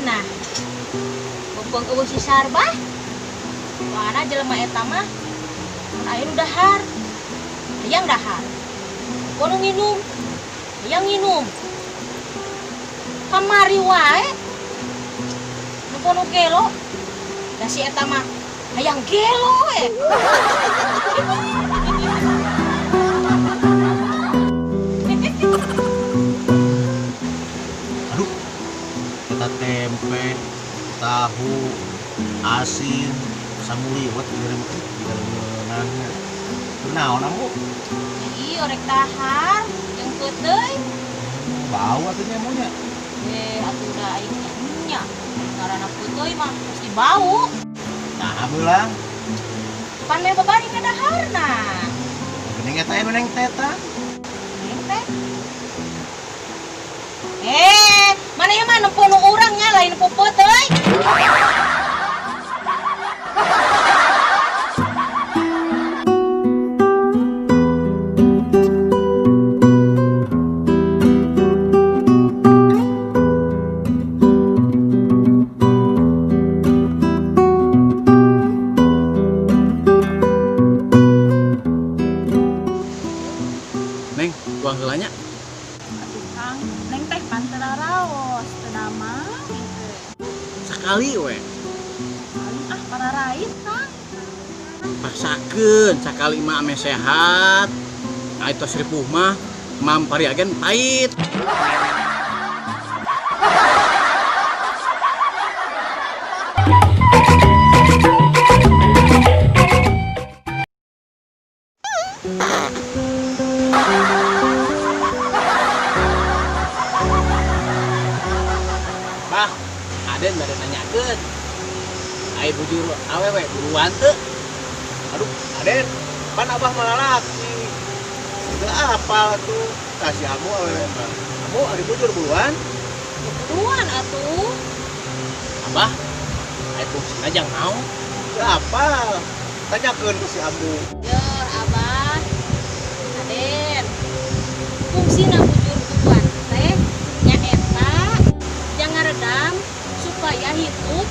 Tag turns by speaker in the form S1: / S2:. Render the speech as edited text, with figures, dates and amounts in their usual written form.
S1: Nah, mumpung eueuh si Sarbah, wana jelema eta mah mun aya nu dahar, hayang dahar. Kono nginum, hayang nginum. Kamari wae. Nu kono gelo, da si eta mah hayang gelo we.
S2: Kita tempe, tahu, asin, samuliwat ngirim di dalam nanya. Naon ambu?
S1: Jadi orek dahar yang teuy.
S2: Bau atunya maunya.
S1: Atuh da aing nya. Ngaranna teuy mah pasti bau.
S2: Nah, beulang.
S1: Pan me babari ngadaharna.
S2: Geuning eta anu neng teta.
S1: Neng teh. Mana yang mana penuh orangnya lain popot euy.
S2: Neng, uang gelanya.
S3: Kang, neng teh pantera raos, tenama gitu.
S2: Sakali we.
S3: Ah, para rais, Kang.
S2: Paksakeun sakali mah ame sehat. Nah itu seripuh mah mampari agen pahit. Bah, Aden bade nanyakeun. Ai bujur awewe buruan teu? Aduh, Aden, pan abah malalaki. Itu apa tuh? Kasih amu awewe. Kamu ari bujur buruan?
S1: Buruan atuh.
S2: Abah, ai fungsi ajang naon? Apa? Tanyakeun ku si amu.
S1: Yer abah. Aden. Fungsina bujur buruan teh nya eta jangan redam supaya hidup